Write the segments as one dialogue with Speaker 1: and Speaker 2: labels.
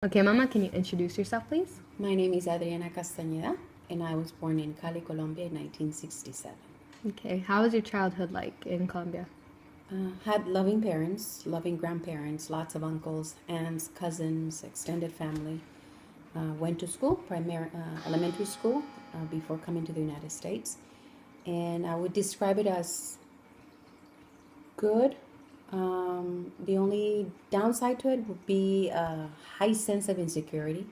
Speaker 1: Okay, Mama, can you introduce yourself, please?
Speaker 2: My name is Adriana Castaneda, and I was born in Cali, Colombia in 1967.
Speaker 1: Okay, how was your childhood like in Colombia?
Speaker 2: Had loving parents, loving grandparents, lots of uncles, aunts, cousins, extended family. Went to school, elementary school, before coming to the United States. And I would describe it as good. The only downside to it would be a high sense of insecurity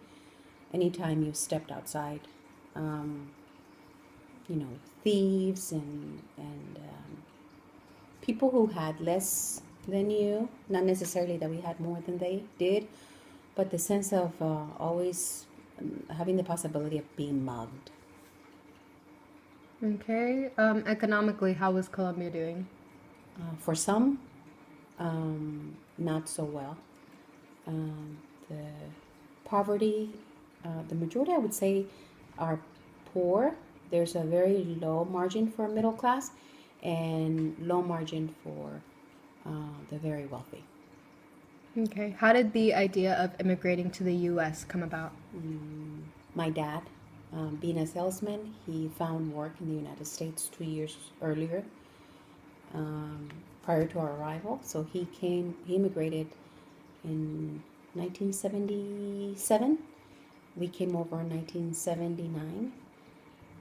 Speaker 2: anytime you stepped outside. Um, Thieves and people who had less than you. Not necessarily that we had more than they did, but the sense of always having the possibility of being mugged.
Speaker 1: Okay, economically, how was Colombia doing?
Speaker 2: For some, not so well. The poverty, the majority, I would say, are poor. There's a very low margin for middle class and low margin for the very wealthy.
Speaker 1: Okay, how did the idea of immigrating to the U.S. come about?
Speaker 2: My dad, being a salesman, he found work in the United States 2 years earlier, prior to our arrival. So he immigrated in 1977. We came over in 1979.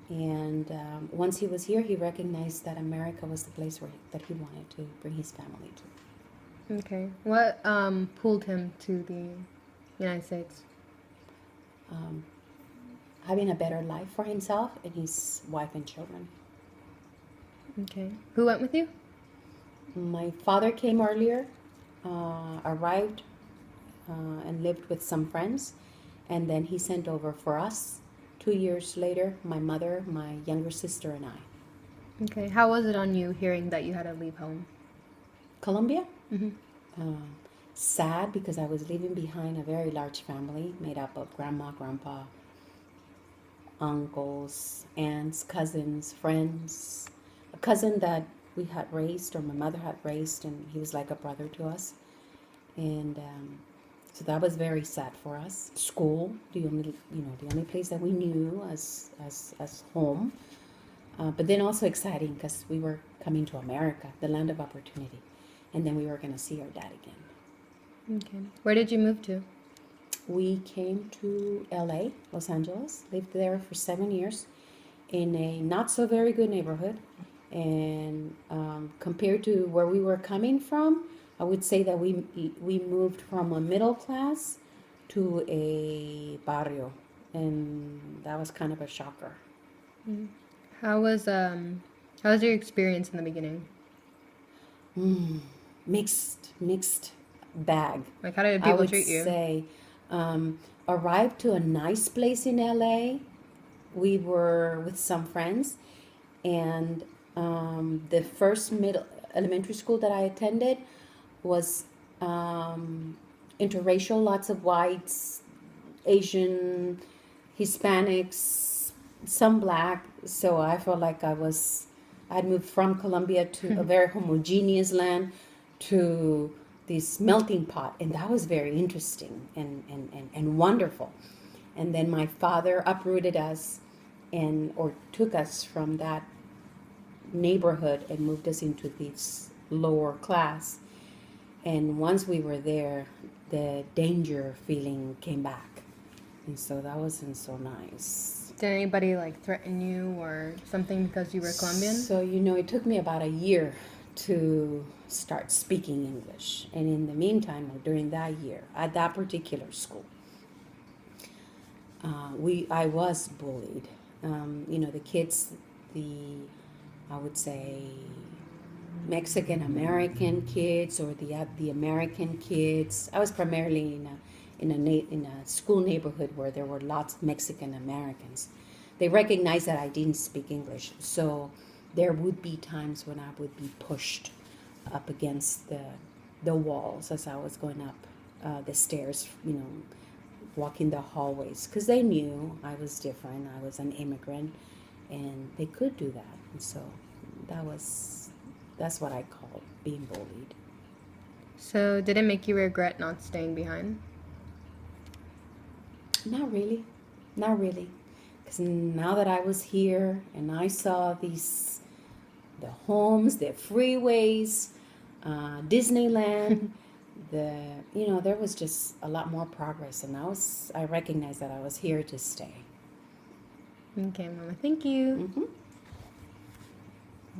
Speaker 2: And once he was here, he recognized that America was the place that he wanted to bring his family to.
Speaker 1: Okay, what pulled him to the United States?
Speaker 2: Having a better life for himself and his wife and children.
Speaker 1: Okay, who went with you?
Speaker 2: My father came earlier, arrived, and lived with some friends, and then he sent over for us. 2 years later, my mother, my younger sister, and I.
Speaker 1: Okay, how was it on you hearing that you had to leave home?
Speaker 2: Colombia?
Speaker 1: Mm-hmm.
Speaker 2: Sad because I was leaving behind a very large family made up of grandma, grandpa, uncles, aunts, cousins, friends. A cousin that we had raised, or my mother had raised, and he was like a brother to us. And so that was very sad for us. School, the only place that we knew as home. But then also exciting because we were coming to America, the land of opportunity, and then we were going to see our dad again.
Speaker 1: Okay, where did you move to?
Speaker 2: We came to LA, Los Angeles, lived there for 7 years in a not so very good neighborhood. And compared to where we were coming from, I would say that we moved from a middle class to a barrio, and that was kind of a shocker.
Speaker 1: Mm. How was your experience in the beginning?
Speaker 2: Mixed bag.
Speaker 1: Like, how did
Speaker 2: I
Speaker 1: people
Speaker 2: would
Speaker 1: treat you?
Speaker 2: say arrived to a nice place in LA. We were with some friends, and the first middle elementary school that I attended was interracial, lots of whites, Asian, Hispanics, some black. So I felt like I'd moved from Colombia to a very homogeneous land to this melting pot, and that was very interesting and wonderful. And then my father uprooted us or took us from that neighborhood and moved us into this lower class. And once we were there, the danger feeling came back, and so that wasn't so nice.
Speaker 1: Did anybody like threaten you or something because you were Colombian?
Speaker 2: So it took me about a year to start speaking English, and in the meantime, or during that year, at that particular school, I was bullied. The kids, I would say Mexican American kids or the American kids. I was primarily in a school neighborhood where there were lots of Mexican Americans. They recognized that I didn't speak English, so there would be times when I would be pushed up against the walls as I was going up the stairs, walking the hallways, because they knew I was different. I was an immigrant, and they could do that. And so that's what I call being bullied.
Speaker 1: So did it make you regret not staying behind?
Speaker 2: Not really, not really. Because now that I was here and I saw the homes, the freeways, Disneyland, there was just a lot more progress, and I recognized that I was here to stay.
Speaker 1: Okay, Mama. Thank you.
Speaker 2: Mm-hmm.